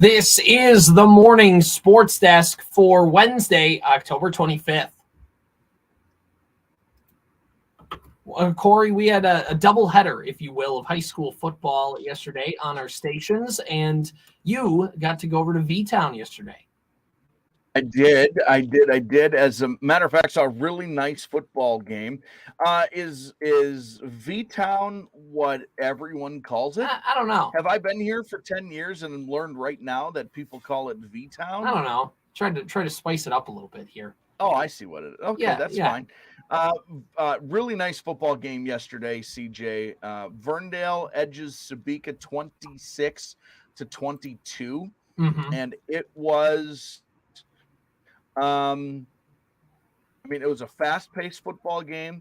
This is the morning sports desk for Wednesday, October 25th. Corey, we had a doubleheader, if you will, of high school football yesterday on our stations, and you got to go over to V-Town yesterday. I did. As a matter of fact, saw a really nice football game. Is V-Town what everyone calls it? I don't know. Have I been here for 10 years and learned right now that people call it V-Town? I don't know. Try to spice it up a little bit here. Oh, I see what it is. Okay, Yeah, that's yeah. fine. Really nice football game yesterday, CJ. Verndale edges Sabika 26-22, and it was it was a fast-paced football game.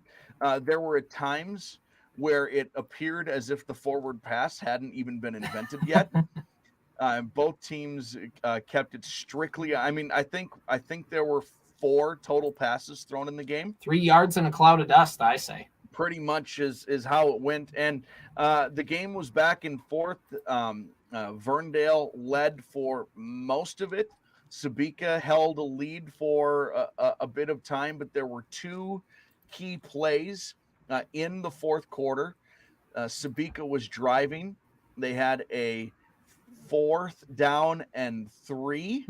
There were at times where it appeared as if the forward pass hadn't even been invented yet. Both teams kept it strictly. I think there were 4 total passes thrown in the game. 3 yards in a cloud of dust, I say. Pretty much is how it went. And the game was back and forth. Verndale led for most of it. Sabika held a lead for a bit of time, but there were 2 key plays in the fourth quarter. Sabika was driving. They had a 4th down and 3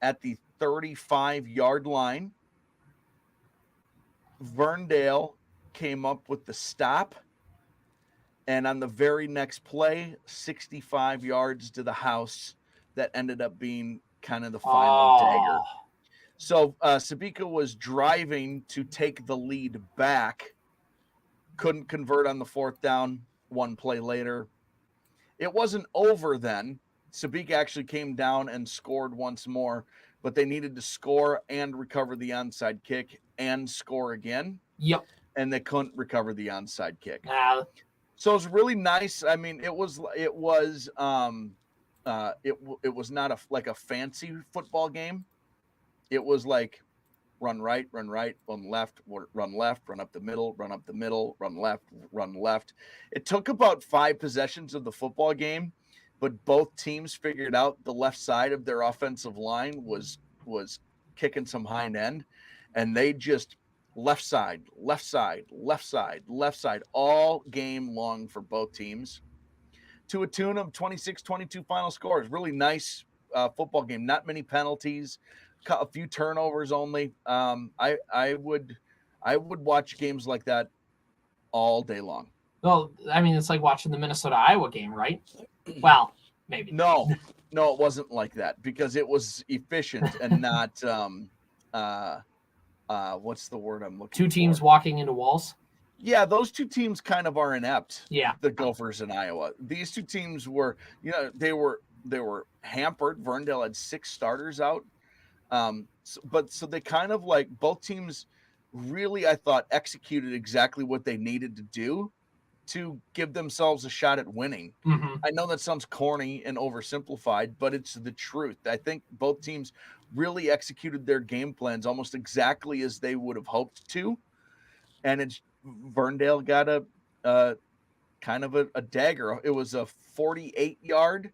at the 35-yard line. Verndale came up with the stop, and on the very next play, 65 yards to the house, that ended up being kind of the final dagger. So Sabika was driving to take the lead back, couldn't convert on the 4th down. 1 play later, it wasn't over then. Sabika actually came down and scored once more, but they needed to score and recover the onside kick and score again. Yep. And they couldn't recover the onside kick. So it was really nice. I mean, it was not a fancy football game. It was like run right, run left, run up the middle, run left. It took about 5 possessions of the football game, but both teams figured out the left side of their offensive line was kicking some hind end, and they just left side, all game long for both teams, to a tune of 26-22 final scores. Really nice football game. Not many penalties, a few turnovers only. I would watch games like that all day long. Well, I mean, it's like watching the Minnesota-Iowa game, right? Well, maybe. No, it wasn't like that, because it was efficient and not what's the word I'm looking for? 2 teams walking into walls. Yeah, those 2 teams kind of are inept. Yeah. The Gophers and Iowa. These 2 teams were, they were hampered. Verndale had 6 starters out. So they kind of, like, both teams really, I thought, executed exactly what they needed to do to give themselves a shot at winning. I know that sounds corny and oversimplified, but it's the truth. I think both teams really executed their game plans almost exactly as they would have hoped to. And Verndale got a kind of a dagger. It was a 48-yard.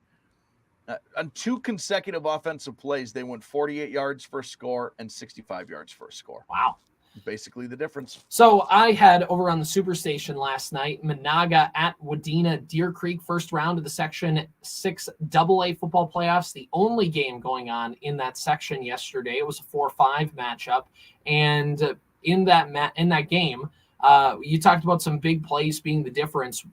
On 2 consecutive offensive plays, they went 48 yards for a score and 65 yards for a score. Wow. Basically the difference. So I had over on the Superstation last night, Monaga at Wadena, Deer Creek, first round of the Section 6 AA football playoffs, the only game going on in that section yesterday. It was a 4-5 matchup. And in that game, you talked about some big plays being the difference.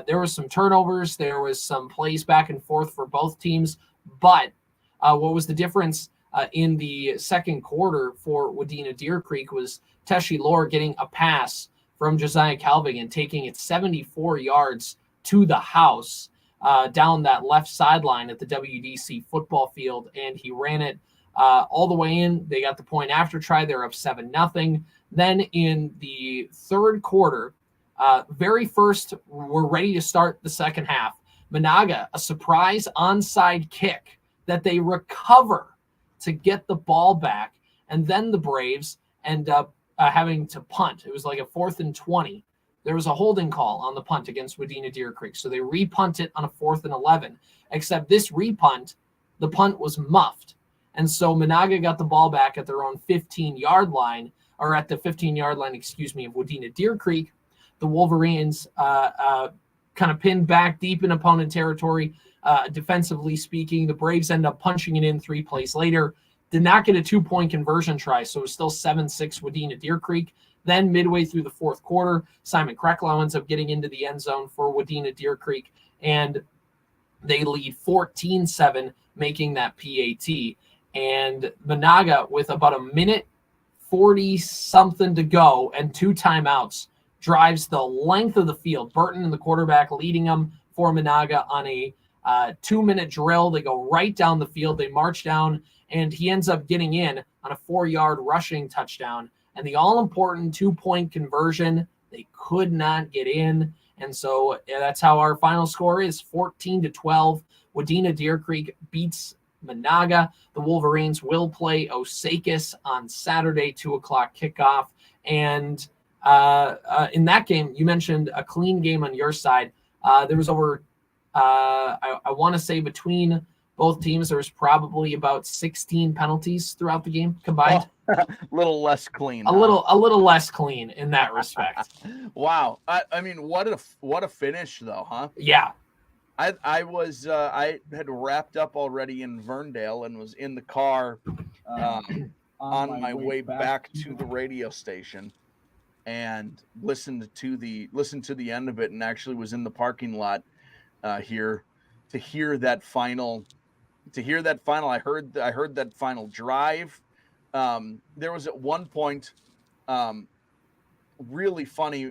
There was some turnovers. There was some plays back and forth for both teams. But what was the difference in the second quarter for Wadena Deer Creek was Teshi Lore getting a pass from Josiah Calving and taking it 74 yards to the house down that left sideline at the WDC football field. And he ran it all the way in. They got the point after try. They're up 7-0. Then in the third quarter, very first, we're ready to start the second half. Monaga, a surprise onside kick that they recover to get the ball back. And then the Braves end up having to punt. It was like a 4th and 20. There was a holding call on the punt against Wadena Deer Creek. So they repunt it on a 4th and 11. Except this repunt, the punt was muffed. And so Monaga got the ball back at their own 15-yard line, or at the 15-yard line, of Wadena Deer Creek. The Wolverines kind of pinned back deep in opponent territory, defensively speaking. The Braves end up punching it in 3 plays later. Did not get a 2-point conversion try, so it was still 7-6 Wadena Deer Creek. Then midway through the fourth quarter, Simon Krecklau ends up getting into the end zone for Wadena Deer Creek, and they lead 14-7, making that PAT. And Monaga, with about a minute 40-something to go and 2 timeouts, drives the length of the field. Burton and the quarterback leading them for Monaga on a 2-minute drill. They go right down the field. They march down, and he ends up getting in on a 4-yard rushing touchdown. And the all-important 2-point conversion, they could not get in. And so that's how our final score is, 14-12. Wadena Deer Creek beats Monaga. The Wolverines will play Osakis on Saturday, 2 o'clock kickoff. And in that game, you mentioned a clean game on your side. There was over, I want to say between both teams, there was probably about 16 penalties throughout the game combined. A little less clean. A little less clean in that respect. Wow. I mean, what a finish though, huh? Yeah. I had wrapped up already in Verndale and was in the car on my way back to the radio station, and listened to the end of it, and actually was in the parking lot here to hear that final. I heard that final drive. There was at one point, really funny.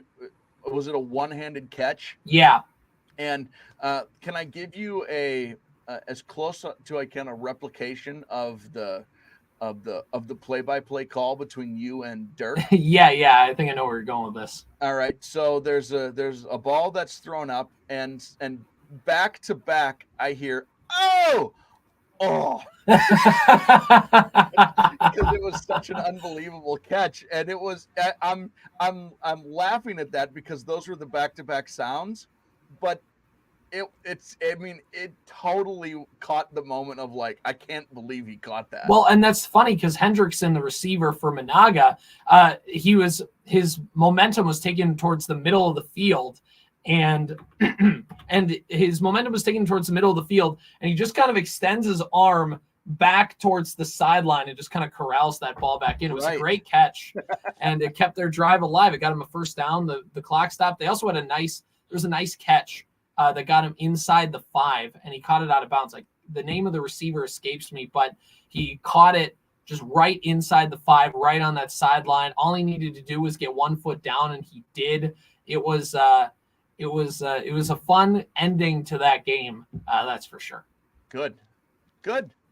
Was it a one-handed catch? Yeah. And can I give you as close to I can a replication of the play-by-play call between you and Dirk? Yeah. I think I know where you're going with this. All right. So there's a ball that's thrown up, and back to back I hear oh because it was such an unbelievable catch, and it was I'm laughing at that because those were the back-to-back sounds, but it totally caught the moment of like, I can't believe he caught that. Well, and that's funny because Hendrickson, the receiver for Monaga, his momentum was taken towards the middle of the field, and his momentum was taken towards the middle of the field, and he just kind of extends his arm back towards the sideline and just kind of corrals that ball back in. It was a great catch, and it kept their drive alive. It got him a first down. The clock stopped. They also had there was a nice catch that got him inside the 5, and he caught it out of bounds. Like, the name of the receiver escapes me, but he caught it just right inside the 5, right on that sideline. All he needed to do was get 1 foot down, and he did. It was a fun ending to that game. That's for sure. Good.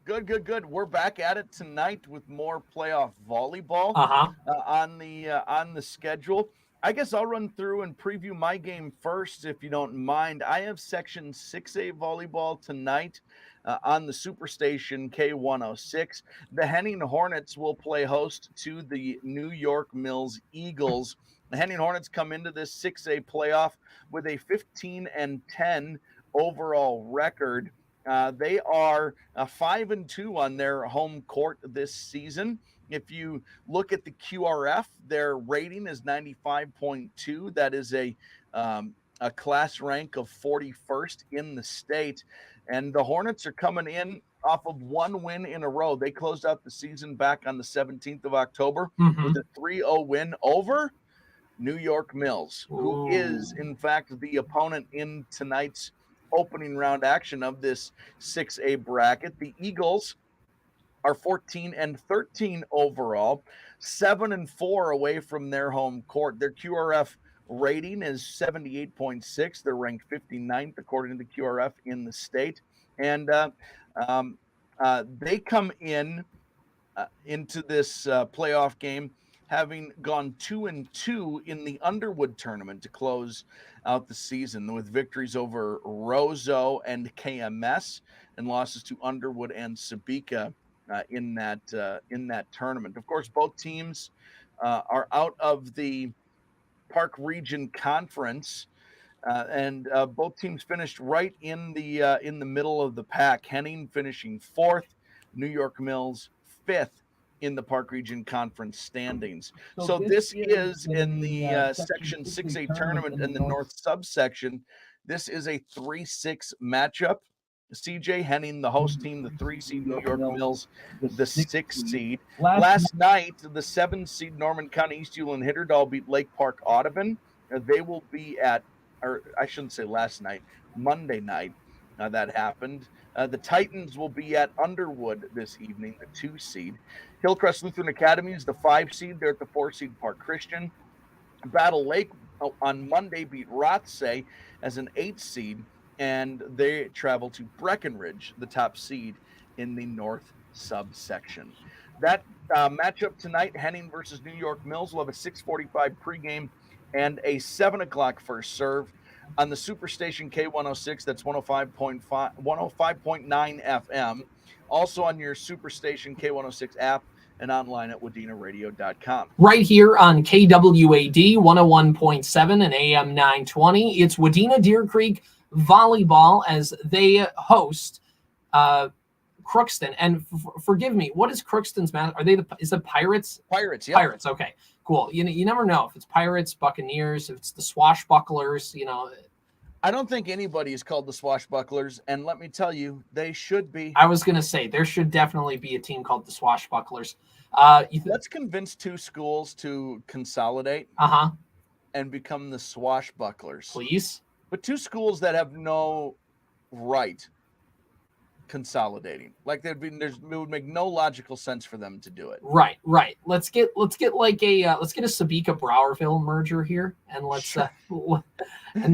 We're back at it tonight with more playoff volleyball on the schedule. I guess I'll run through and preview my game first, if you don't mind. I have Section 6A volleyball tonight on the Superstation K106. The Henning Hornets will play host to the New York Mills Eagles. The Henning Hornets come into this 6A playoff with a 15-10 overall record. They are 5-2 on their home court this season. If you look at the QRF, their rating is 95.2. That is a class rank of 41st in the state. And the Hornets are coming in off of 1 win in a row. They closed out the season back on the 17th of October with a 3-0 win over New York Mills, who is, in fact, the opponent in tonight's opening round action of this 6A bracket. The Eagles are 14-13 overall, 7-4 away from their home court. Their QRF rating is 78.6. They're ranked 59th according to the QRF in the state, and they come into this playoff game having gone 2-2 in the Underwood tournament to close out the season, with victories over Roseau and KMS and losses to Underwood and Sabika in that tournament. Of course, both teams are out of the Park Region Conference and both teams finished right in the middle of the pack. Henning finishing 4th, New York Mills 5th in the Park Region Conference standings. So this is in the Section 6A tournament in the North subsection. This is a 3-6 matchup. CJ, Henning, the host team, the 3 seed New York Mills, the 6 seed. Last night, the 7 seed Norman County East Hewlin Hitterdal beat Lake Park Audubon. They will be at, or I shouldn't say last night, Monday night that happened. The Titans will be at Underwood this evening, the 2 seed. Hillcrest Lutheran Academy is the 5 seed. They're at the 4 seed Park Christian. Battle Lake on Monday beat Rothsay as an 8 seed, and they travel to Breckenridge, the top seed in the North subsection. That matchup tonight, Henning versus New York Mills, will have a 6:45 pregame and a 7 o'clock first serve on the Superstation K106. That's 105.9 FM. Also on your Superstation K106 app and online at WadenaRadio.com. Right here on KWAD 101.7 and AM 920. It's Wadena Deer Creek volleyball as they host Crookston. And forgive me, what is Crookston's match? Is it Pirates? Pirates, yeah. Pirates, okay, cool. You never know if it's Pirates, Buccaneers, if it's the Swashbucklers, I don't think anybody is called the Swashbucklers, and let me tell you, they should be. I was going to say, there should definitely be a team called the Swashbucklers. Let's convince 2 schools to consolidate and become the Swashbucklers. Please. But 2 schools that have no right consolidating. Like it would make no logical sense for them to do it. Right. Let's get like a let's get a Sabika Browerville merger here, and let's and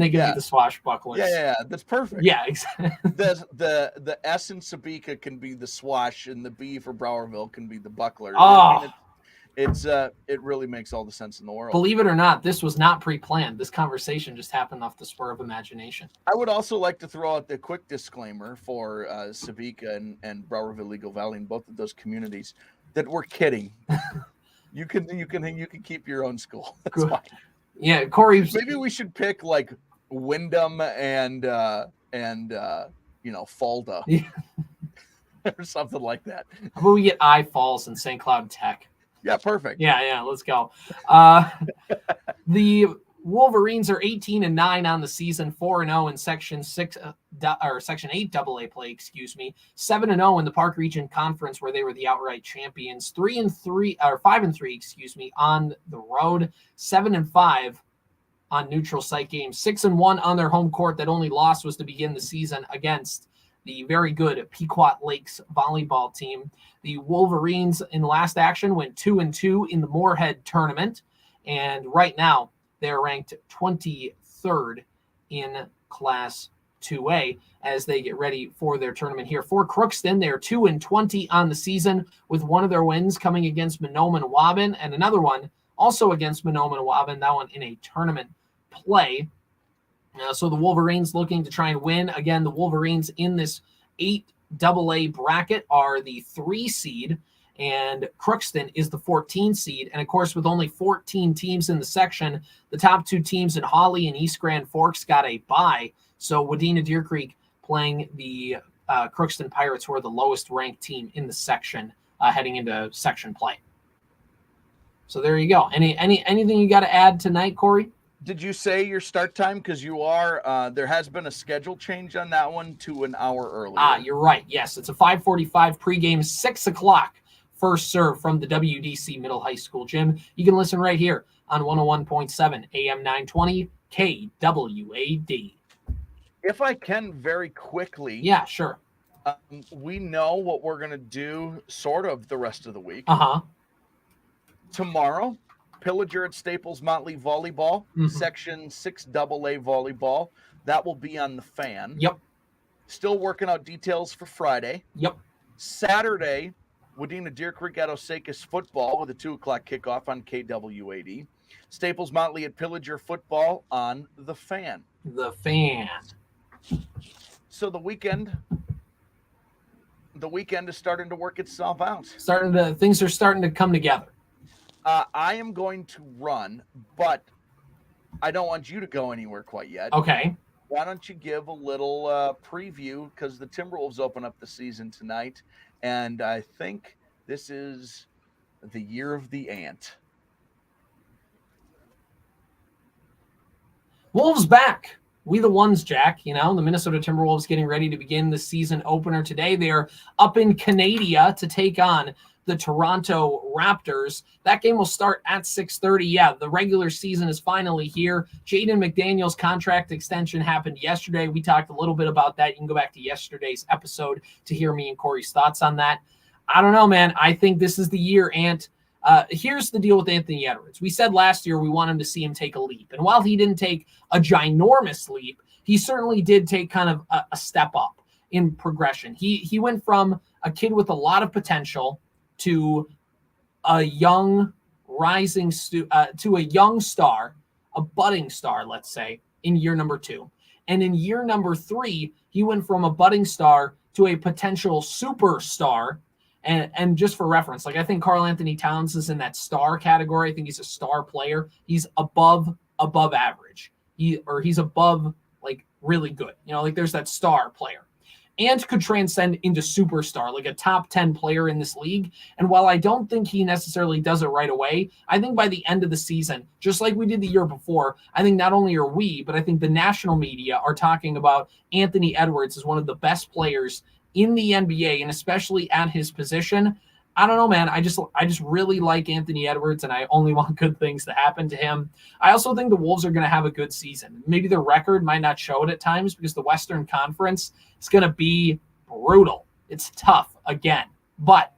they can be the Swashbucklers. Yeah, that's perfect. Yeah, exactly. The S in Sabika can be the Swash, and the B for Browerville can be the Buckler. Oh. It really makes all the sense in the world. Believe it or not, this was not pre-planned. This conversation just happened off the spur of imagination. I would also like to throw out the quick disclaimer for Sabika and Browerville Eagle Valley and both of those communities that we're kidding. You can keep your own school. That's Good. fine. Yeah, Corey. Maybe we should pick like Wyndham and Fulda or something like that. How about we get I Falls and St. Cloud Tech? Yeah, perfect. Yeah, let's go. The Wolverines are 18-9 on the season, 4-0 in Section 6 or Section 8 AA play, 7-0 in the Park Region Conference where they were the outright champions, 5-3, on the road, 7-5 on neutral site games, 6-1 on their home court. That only loss was to begin the season against the very good Pequot Lakes volleyball team. The Wolverines in last action went 2-2 in the Moorhead tournament, and right now they're ranked 23rd in Class 2A as they get ready for their tournament here. For Crookston, they're 2-20 on the season, with one of their wins coming against Mahnomen-Waban and another one also against Mahnomen-Waban, that one in a tournament play. So the Wolverines looking to try and win. Again, the Wolverines in this 8 AA bracket are the 3 seed, and Crookston is the 14 seed. And of course, with only 14 teams in the section, the top 2 teams in Hawley and East Grand Forks got a bye. So Wadena Deer Creek playing the Crookston Pirates, who are the lowest ranked team in the section heading into section play. So there you go. Anything you got to add tonight, Corey? Did you say your start time? Because you are, there has been a schedule change on that one to an hour earlier. You're right. Yes, it's a 5:45 pregame, 6 o'clock first serve from the WDC Middle High School gym. You can listen right here on 101.7 AM 920 KWAD. If I can very quickly. Yeah, sure. We know what we're going to do sort of the rest of the week. Tomorrow, Pillager at Staples Motley Volleyball, Section 6 AA Volleyball. That will be on the Fan. Yep. Still working out details for Friday. Yep. Saturday, Wadena Deer Creek at Osakis football with a 2 o'clock kickoff on KWAD. Staples Motley at Pillager football on the Fan. The Fan. So the weekend is starting to work itself out. Things are starting to come together. I am going to run, but I don't want you to go anywhere quite yet. Okay. Why don't you give a little preview, because the Timberwolves open up the season tonight, and I think this is the year of the ant. Wolves back. We the ones, Jack. The Minnesota Timberwolves getting ready to begin the season opener today. They're up in Canada to take on the Toronto Raptors. That game will start at 6:30. Yeah, the regular season is finally here. Jaden McDaniels' contract extension happened yesterday. We talked a little bit about that. You can go back to yesterday's episode to hear me and Corey's thoughts on that. I don't know, man. I think this is the year, Ant. Here's the deal with Anthony Edwards. We said last year we wanted to see him take a leap. And while he didn't take a ginormous leap, he certainly did take kind of a step up in progression. He went from a kid with a lot of potential to a young to a young star, a budding star, let's say, in year number 2. And in year number 3, he went from a budding star to a potential superstar. And just for reference, I think Karl Anthony Towns is in that star category. I think he's a star player. He's above average. He's above really good. There's that star player. And could transcend into superstar, like a top 10 player in this league. And while I don't think he necessarily does it right away, I think by the end of the season, just like we did the year before, I think not only are we, but I think the national media are talking about Anthony Edwards as one of the best players in the NBA, and especially at his position. I don't know, man. I just really like Anthony Edwards, and I only want good things to happen to him. I also think the Wolves are going to have a good season. Maybe their record might not show it at times because the Western Conference is going to be brutal. It's tough again, but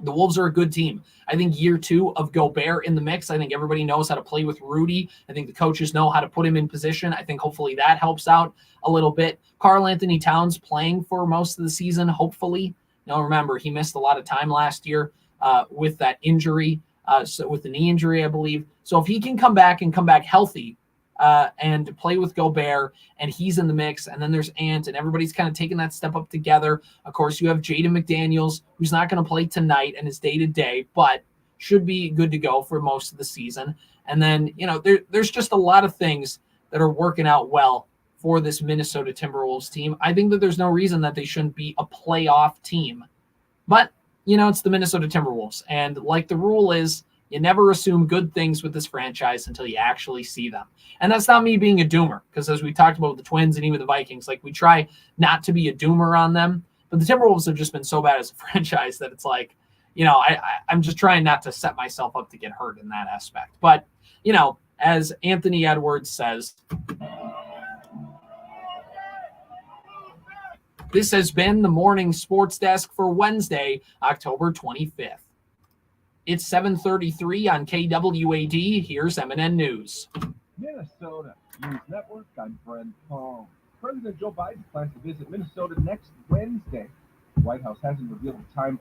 the Wolves are a good team. I think year 2 of Gobert in the mix. I think everybody knows how to play with Rudy. I think the coaches know how to put him in position. I think hopefully that helps out a little bit. Karl Anthony Towns playing for most of the season, hopefully. Remember, he missed a lot of time last year with that injury, so with the knee injury, I believe. So if he can come back healthy and play with Gobert, and he's in the mix, and then there's Ant, and everybody's kind of taking that step up together. Of course, you have Jaden McDaniels, who's not going to play tonight and is day-to-day, but should be good to go for most of the season. And then, there's just a lot of things that are working out well for this Minnesota Timberwolves team. I think that there's no reason that they shouldn't be a playoff team. But, it's the Minnesota Timberwolves. And like the rule is, you never assume good things with this franchise until you actually see them. And that's not me being a doomer, because as we talked about with the Twins and even the Vikings, we try not to be a doomer on them. But the Timberwolves have just been so bad as a franchise that it's I'm just trying not to set myself up to get hurt in that aspect. But, as Anthony Edwards says, this has been the Morning Sports Desk for Wednesday, October 25th. It's 7:33 on KWAD. Here's MNN News. Minnesota News Network. I'm Brent Paul. President Joe Biden plans to visit Minnesota next Wednesday. The White House hasn't revealed the time